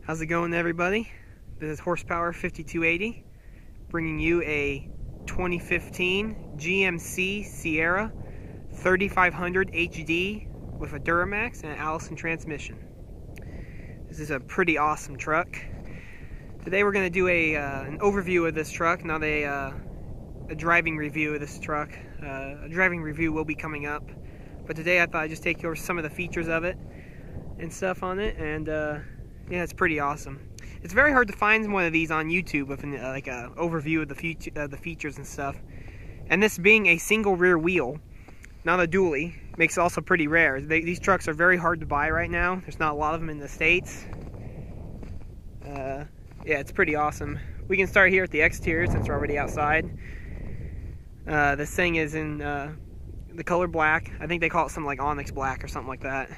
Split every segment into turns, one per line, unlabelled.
How's it going, everybody? This is Horsepower 5280, bringing you a 2015 GMC Sierra 3500 HD with a Duramax and an Allison transmission. This is a pretty awesome truck. Today we're going to do an overview of this truck, not a driving review of this truck. A driving review will be coming up, but today I thought I'd just take you over some of the features of it and stuff on it, and yeah, it's pretty awesome. It's very hard to find one of these on YouTube with like a overview of the features and stuff. And this being a single rear wheel, not a dually, makes it also pretty rare. These trucks are very hard to buy right now. There's not a lot of them in the States. Yeah, it's pretty awesome. We can start here at the exterior since we're already outside. This thing is in the color black. I think they call it something like onyx black or something like that.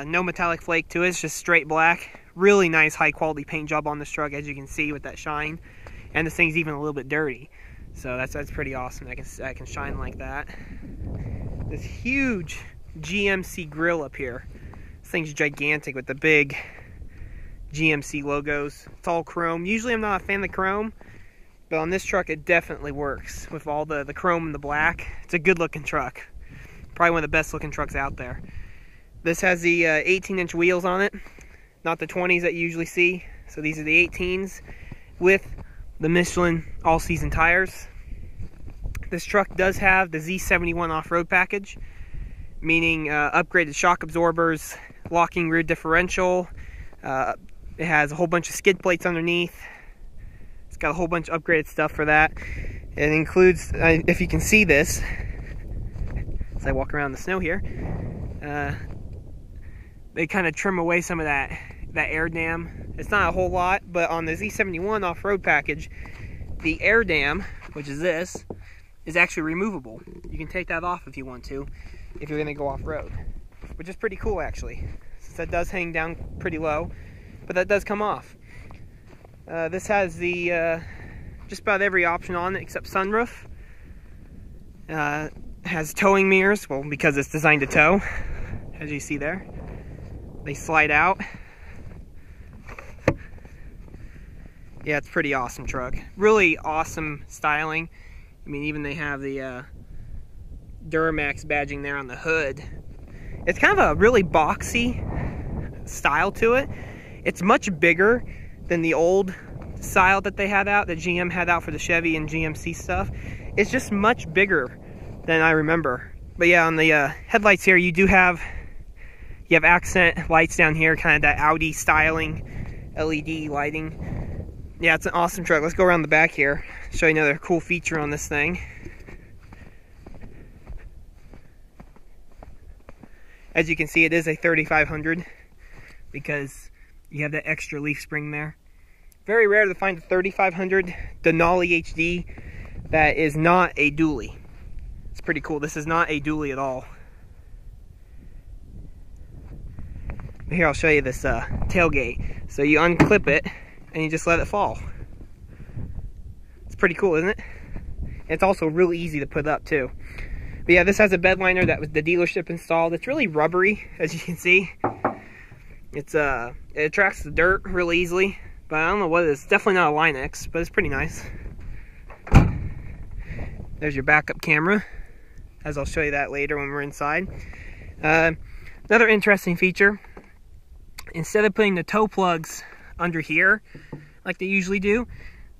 No metallic flake to it, it's just straight black. Really nice high quality paint job on this truck, as you can see with that shine. And this thing's even a little bit dirty, so that's pretty awesome. I can shine like that. This huge GMC grille up here. This thing's gigantic with the big GMC logos. It's all chrome. Usually I'm not a fan of the chrome, but on this truck it definitely works with all the chrome and the black. It's a good looking truck. Probably one of the best looking trucks out there. This has the 18-inch wheels on it, not the 20s that you usually see. So these are the 18s with the Michelin all-season tires. This truck does have the Z71 off-road package, meaning upgraded shock absorbers, locking rear differential. It has a whole bunch of skid plates underneath. It's got a whole bunch of upgraded stuff for that. It includes, if you can see this, as I walk around the snow here, they kind of trim away some of that air dam. It's not a whole lot, but on the Z71 off-road package, the air dam, which is this, is actually removable. You can take that off if you want to, if you're going to go off-road, which is pretty cool actually, since that does hang down pretty low, but that does come off. This has the just about every option on it except sunroof. Has towing mirrors, well, because it's designed to tow, as you see there. They slide out. Yeah, it's a pretty awesome truck. Really awesome styling. I mean, even they have the Duramax badging there on the hood. It's kind of a really boxy style to it. It's much bigger than the old style that they had out, that GM had out for the Chevy and GMC stuff. It's just much bigger than I remember. But yeah, on the headlights here, you have accent lights down here, kind of that Audi styling, LED lighting. Yeah, it's an awesome truck. Let's go around the back here, show you another cool feature on this thing. As you can see, it is a 3500 because you have that extra leaf spring there. Very rare to find a 3500 Denali HD that is not a dually. It's pretty cool. This is not a dually at all. Here, I'll show you this tailgate. So you unclip it and you just let it fall. It's pretty cool, isn't it? It's also really easy to put up too. But yeah, this has a bedliner that was the dealership installed. It's really rubbery, as you can see. It attracts the dirt really easily, but I don't know what it is. It's definitely not a Line-X, but it's pretty nice. There's your backup camera, as I'll show you that later when we're inside. Another interesting feature, instead of putting the toe plugs under here like they usually do,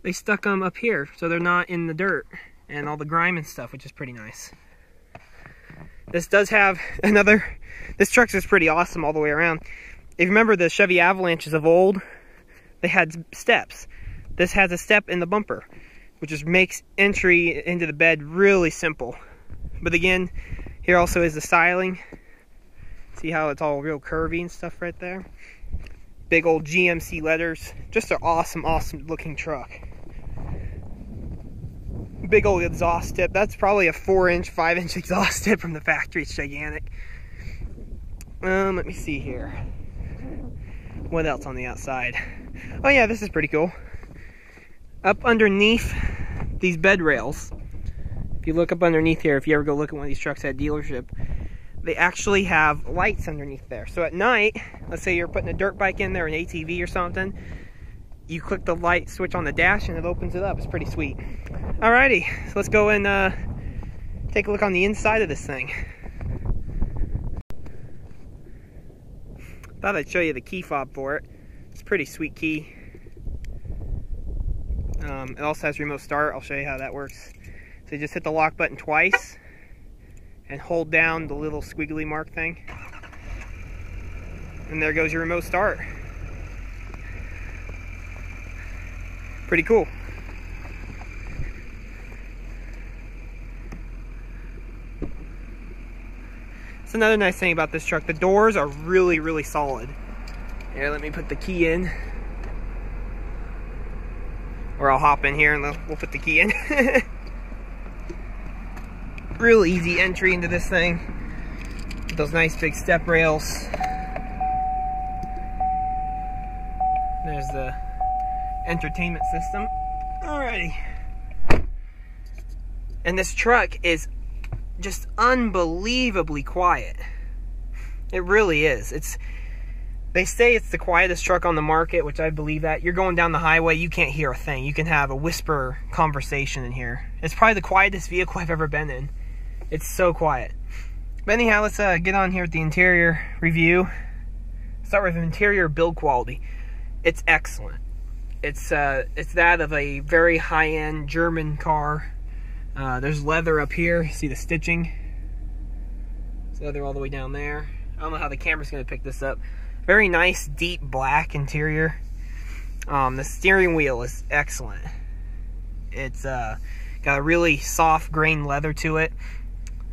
they stuck them up here so they're not in the dirt and all the grime and stuff, which is pretty nice. This does have this truck's just pretty awesome all the way around. If you remember the Chevy Avalanches of old, they had steps. This has a step in the bumper, which just makes entry into the bed really simple. But again, here also is the styling. See how it's all real curvy and stuff right there? Big old GMC letters. Just an awesome, awesome looking truck. Big old exhaust tip. That's probably a 4-inch, 5-inch exhaust tip from the factory. It's gigantic. Let me see here. What else on the outside? Oh yeah, this is pretty cool. Up underneath these bed rails, if you look up underneath here, if you ever go look at one of these trucks at a dealership, they actually have lights underneath there. So at night, let's say you're putting a dirt bike in there, an ATV or something, you click the light switch on the dash and it opens it up. It's pretty sweet. Alrighty, so let's go and take a look on the inside of this thing. Thought I'd show you the key fob for it. It's a pretty sweet key. It also has remote start. I'll show you how that works. So you just hit the lock button twice and hold down the little squiggly mark thing. And there goes your remote start. Pretty cool. That's another nice thing about this truck. The doors are really, really solid. Here, let me put the key in. Or I'll hop in here and we'll put the key in. Real easy entry into this thing. With those nice big step rails. There's the entertainment system. Alrighty. And this truck is just unbelievably quiet. It really is. They say it's the quietest truck on the market, which I believe that. You're going down the highway, you can't hear a thing. You can have a whisper conversation in here. It's probably the quietest vehicle I've ever been in. It's so quiet. But anyhow, let's get on here with the interior review. Start with interior build quality. It's excellent. It's that of a very high-end German car. There's leather up here. See the stitching? There's leather all the way down there. I don't know how the camera's going to pick this up. Very nice, deep black interior. The steering wheel is excellent. It's got a really soft grain leather to it.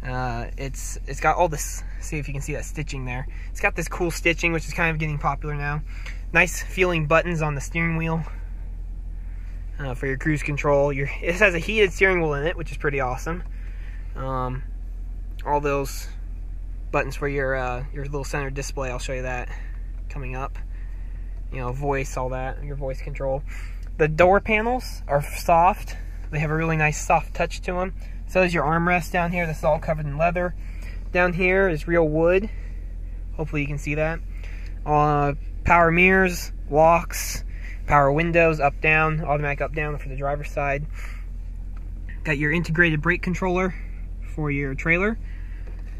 It's got all this. See if you can see that stitching there. It's got this cool stitching, which is kind of getting popular now. Nice feeling buttons on the steering wheel for your cruise control. It has a heated steering wheel in it, which is pretty awesome. All those buttons for your little center display. I'll show you that coming up. You know, voice, all that, your voice control. The door panels are soft. They have a really nice soft touch to them. So is your armrest down here. This is all covered in leather. Down here is real wood. Hopefully you can see that. Power mirrors, locks, power windows, up, down, automatic up, down for the driver's side. Got your integrated brake controller for your trailer.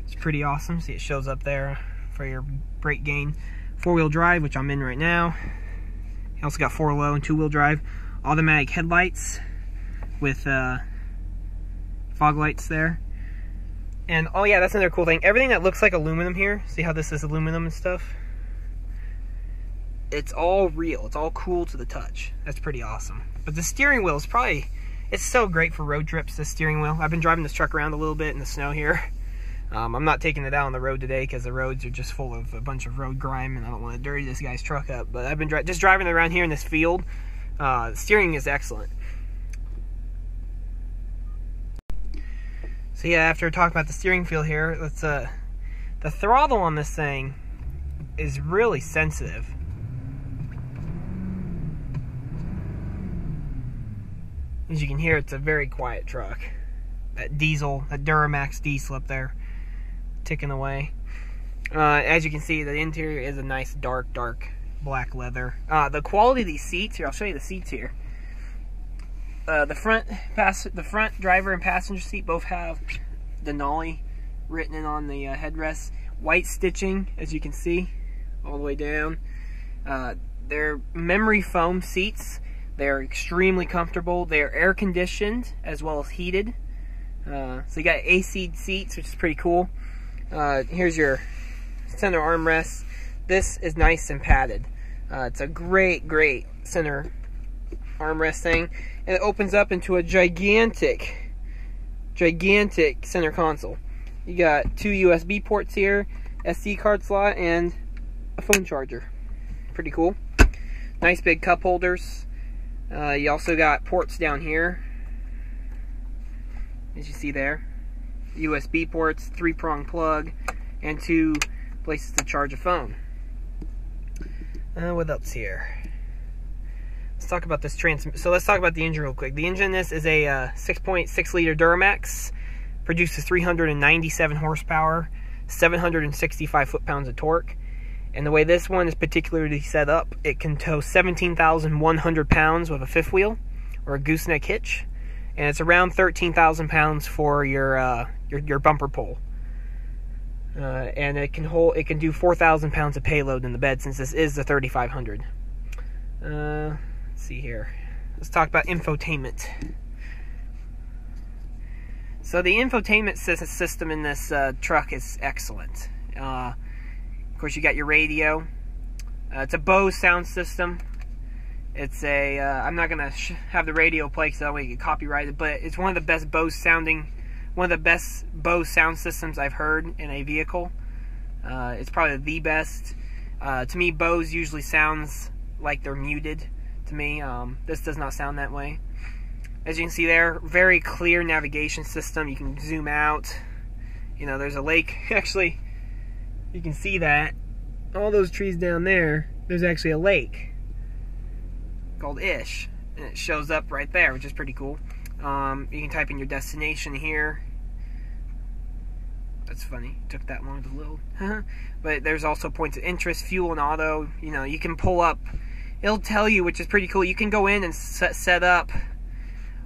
It's pretty awesome. See, it shows up there for your brake gain. 4-wheel drive, which I'm in right now. You also got 4-low and 2-wheel drive. Automatic headlights with fog lights there. And oh yeah, that's another cool thing. Everything that looks like aluminum here, see how this is aluminum and stuff? It's all real. It's all cool to the touch. That's pretty awesome. But the steering wheel is it's so great for road trips, this steering wheel. I've been driving this truck around a little bit in the snow here. I'm not taking it out on the road today because the roads are just full of a bunch of road grime and I don't want to dirty this guy's truck up. But I've been just driving around here in this field. The steering is excellent. So yeah, after talking about the steering feel here, let's the throttle on this thing is really sensitive. As you can hear, it's a very quiet truck. That diesel, that Duramax diesel up there, ticking away. As you can see, the interior is a nice dark black leather. The quality of these seats here, I'll show you the seats here. The front driver and passenger seat both have Denali written in on the headrests. White stitching, as you can see, all the way down. They're memory foam seats. They're extremely comfortable. They're air conditioned as well as heated. So you got AC seats, which is pretty cool. Here's your center armrest. This is nice and padded. It's a great center armrest thing. And it opens up into a gigantic center console. You got 2 USB ports here, SD card slot, and a phone charger. Pretty cool. Nice big cup holders. You also got ports down here, as you see there. USB ports, 3-prong plug, and 2 places to charge a phone. What else here? Let's talk about this So let's talk about the engine real quick. The engine in this is a 6.6 liter Duramax. Produces 397 horsepower, 765 foot-pounds of torque. And the way this one is particularly set up, it can tow 17,100 pounds with a fifth wheel or a gooseneck hitch, and it's around 13,000 pounds for your bumper pole. And it can do 4,000 pounds of payload in the bed, since this is the 3500. Let's see here. Let's talk about infotainment. So the infotainment system in this truck is excellent. Of course, you got your radio. It's a Bose sound system. It's a, I'm not going to have the radio play because that way you get copyrighted, but it's one of the best Bose sound systems I've heard in a vehicle. It's probably the best. To me, Bose usually sounds like they're muted. To me, this does not sound that way. As you can see there, very clear navigation system. You can zoom out. You know, there's a lake. Actually, you can see that. All those trees down there, there's actually a lake called Ish. And it shows up right there, which is pretty cool. You can type in your destination here. That's funny. Took that long to load. But there's also points of interest, fuel and auto. You know, you can pull up. It'll tell you, which is pretty cool. You can go in and set up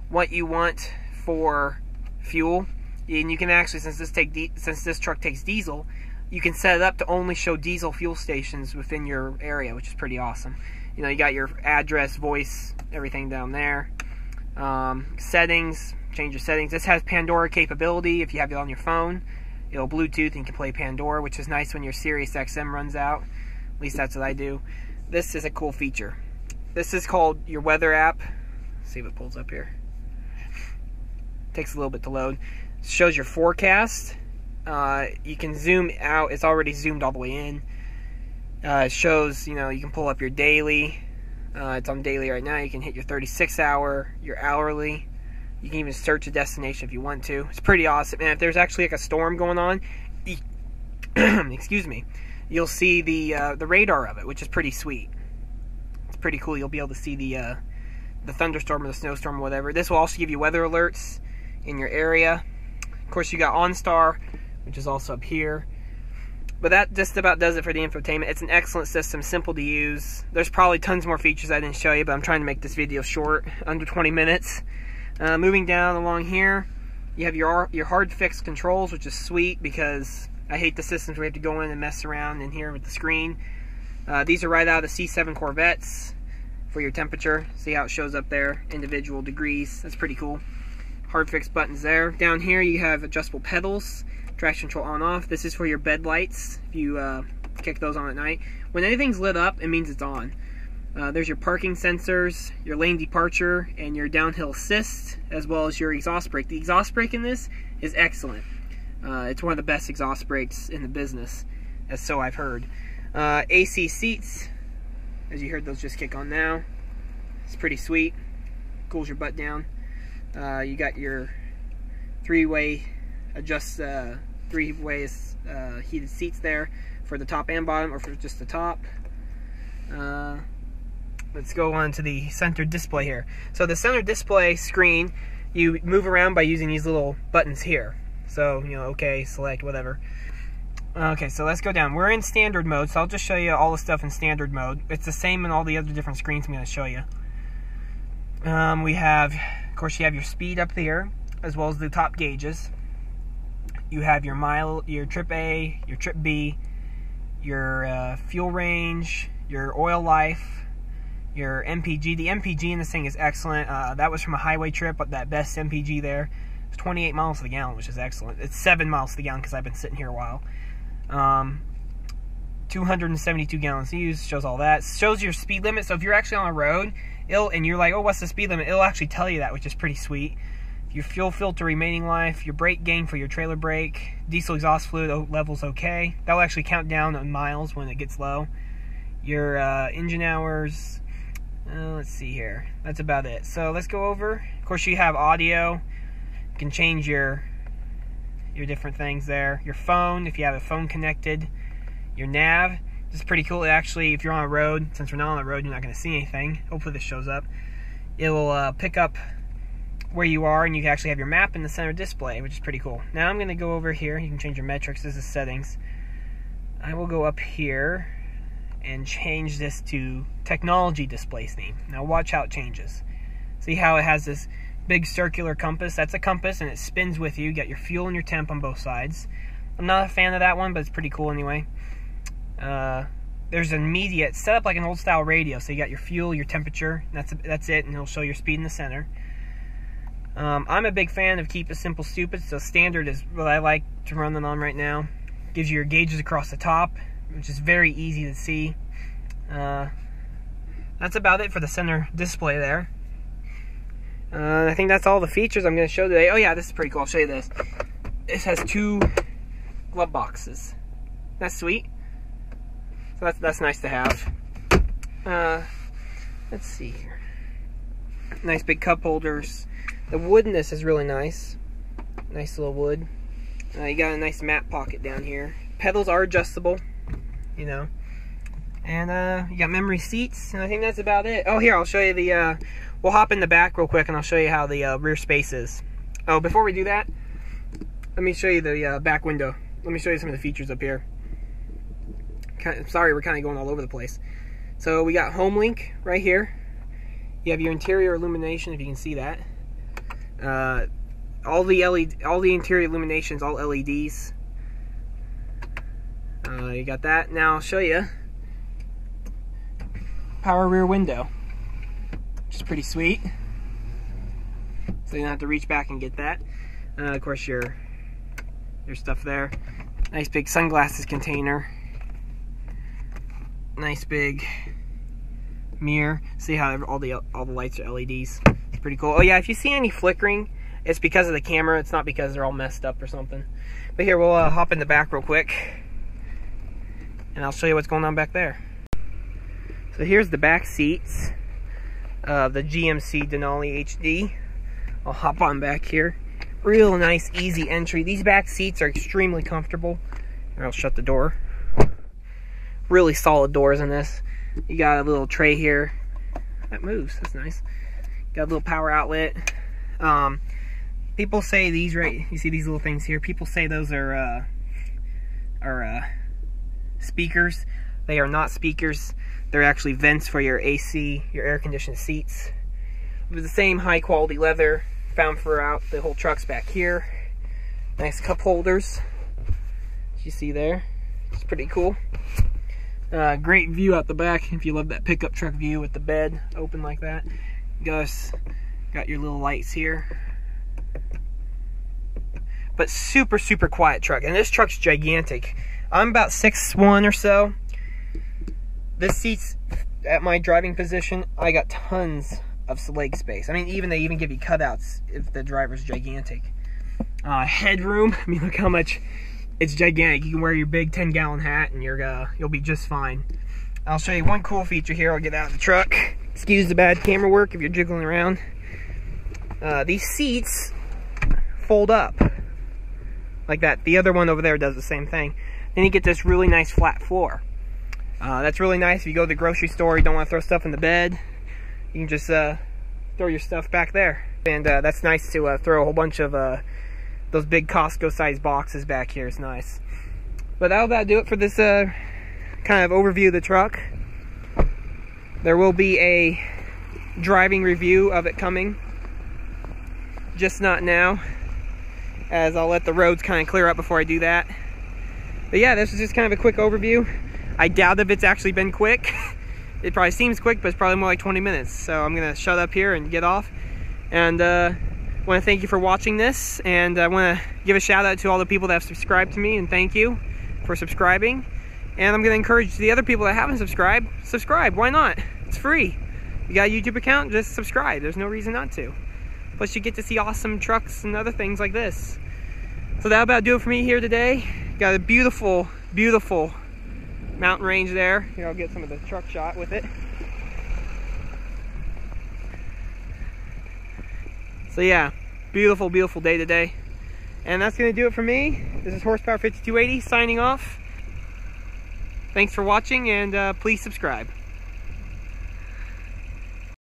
what you want for fuel, and you can actually, since this truck takes diesel, you can set it up to only show diesel fuel stations within your area, which is pretty awesome. You know, you got your address, voice, everything down there. Settings, change your settings. This has Pandora capability. If you have it on your phone, it'll Bluetooth and you can play Pandora, which is nice when your Sirius XM runs out. At least that's what I do. This is a cool feature. This is called your weather app. Let's see if it pulls up here. Takes a little bit to load. It shows your forecast. You can zoom out. It's already zoomed all the way in. It shows, you know, you can pull up your daily. It's on daily right now. You can hit your 36-hour, your hourly. You can even search a destination if you want to. It's pretty awesome. And if there's actually like a storm going on, excuse me, you'll see the radar of it, which is pretty sweet. It's pretty cool. You'll be able to see the thunderstorm or the snowstorm or whatever. This will also give you weather alerts in your area. Of course, you got OnStar, which is also up here. But that just about does it for the infotainment. It's an excellent system, simple to use. There's probably tons more features I didn't show you, but I'm trying to make this video short, under 20 minutes. Moving down along here, you have your hard fix controls, which is sweet because I hate the systems where we have to go in and mess around in here with the screen. These are right out of the C7 Corvettes for your temperature. See how it shows up there, individual degrees. That's pretty cool. Hard fix buttons there. Down here you have adjustable pedals, traction control on off. This is for your bed lights if you kick those on at night. When anything's lit up, it means it's on. There's your parking sensors, your lane departure, and your downhill assist, as well as your exhaust brake. The exhaust brake in this is excellent. It's one of the best exhaust brakes in the business, as so I've heard. AC seats, as you heard, those just kick on now. It's pretty sweet. Cools your butt down. You got your three-way heated seats there for the top and bottom, or for just the top. Let's go on to the center display here. So the center display screen, you move around by using these little buttons here. So, you know, okay, select, whatever. Okay, so let's go down. We're in standard mode, so I'll just show you all the stuff in standard mode. It's the same in all the other different screens I'm going to show you. We have, of course, you have your speed up here, as well as the top gauges. You have your your trip A, your trip B, your fuel range, your oil life, your MPG. The MPG in this thing is excellent. That was from a highway trip, but that best MPG there. It's 28 miles to the gallon, which is excellent. It's 7 miles to the gallon because I've been sitting here a while. 272 gallons used, shows all that. Shows your speed limit, so if you're actually on a road, and you're like, oh, what's the speed limit? It'll actually tell you that, which is pretty sweet. Your fuel filter remaining life, your brake gain for your trailer brake, diesel exhaust fluid level's okay. That'll actually count down on miles when it gets low. Your engine hours, let's see here. That's about it. So let's go over. Of course, you have audio. You can change your different things there. Your phone, if you have a phone connected. Your nav. This is pretty cool. It actually, if you're on a road, since we're not on the road, you're not going to see anything. Hopefully this shows up. It will pick up where you are, and you can actually have your map in the center display, which is pretty cool. Now I'm going to go over here. You can change your metrics. This is settings. I will go up here. and change this to technology display theme. Now watch how it changes. See how it has this big circular compass? That's a compass, and it spins with you. You got your fuel and your temp on both sides. I'm not a fan of that one, but it's pretty cool anyway. There's an media. It's set up like an old style radio, so you got your fuel, your temperature, and that's it, and it'll show your speed in the center. I'm a big fan of keep it simple stupid, so standard is what I like to run it on right now. Gives you your gauges across the top, which is very easy to see. That's about it for the center display there. I think that's all the features I'm going to show today. Oh yeah, this is pretty cool. I'll show you this. This has 2 glove boxes. That's sweet. So that's nice to have. Let's see here. Nice big cup holders. The wood in this is really nice. Nice little wood. You got a nice mat pocket down here. Pedals are adjustable, you know. And you got memory seats, and I think that's about it. Oh, here, I'll show you the, we'll hop in the back real quick, and I'll show you how the rear space is. Oh, before we do that, let me show you the back window. Let me show you some of the features up here. Sorry, we're kind of going all over the place. So we got Home Link right here. You have your interior illumination, if you can see that. All the interior illuminations, all LEDs. You got that. Now I'll show you power rear window, which is pretty sweet. So you don't have to reach back and get that. Of course, your stuff there. Nice big sunglasses container. Nice big mirror. See how all the lights are LEDs. It's pretty cool. Oh yeah, if you see any flickering, it's because of the camera. It's not because they're all messed up or something. But here, we'll hop in the back real quick, and I'll show you what's going on back there. So here's the back seats of the GMC Denali HD. I'll hop on back here. Real nice, easy entry. These back seats are extremely comfortable. I'll shut the door. Really solid doors in this. You got a little tray here. That moves. That's nice. Got a little power outlet. People say these, right? You see these little things here? People say those are speakers. They are not speakers. They're actually vents for your AC, your air-conditioned seats. With the same high-quality leather found throughout the whole truck's back here. Nice cup holders. As you see there, it's pretty cool. Great view out the back if you love that pickup truck view with the bed open like that. Got your little lights here. But super quiet truck, and this truck's gigantic. I'm about 6'1" or so. This seat's at my driving position. I got tons of leg space. I mean, they even give you cutouts if the driver's gigantic. Headroom. I mean, look how much. It's gigantic. You can wear your big 10-gallon hat and you'll be just fine. I'll show you one cool feature here. I'll get out of the truck. Excuse the bad camera work if you're jiggling around. These seats fold up like that. The other one over there does the same thing. Then you get this really nice flat floor. That's really nice if you go to the grocery store, you don't want to throw stuff in the bed. You can just throw your stuff back there. And that's nice to throw a whole bunch of those big Costco-sized boxes back here. Is nice. But that'll about do it for this kind of overview of the truck. There will be a driving review of it coming. Just not now, as I'll let the roads kind of clear up before I do that. But yeah, this is just kind of a quick overview. I doubt if it's actually been quick. It probably seems quick, but it's probably more like 20 minutes. So I'm going to shut up here and get off. And I want to thank you for watching this, and I want to give a shout out to all the people that have subscribed to me, and thank you for subscribing. And I'm going to encourage the other people that haven't subscribed, subscribe. Why not? It's free. You got a YouTube account, just subscribe. There's no reason not to. Plus you get to see awesome trucks and other things like this. So that'll about do it for me here today. Got a beautiful mountain range there. Here, I'll get some of the truck shot with it. So yeah, beautiful day today. And that's going to do it for me. This is Horsepower 5280 signing off. Thanks for watching, and please subscribe.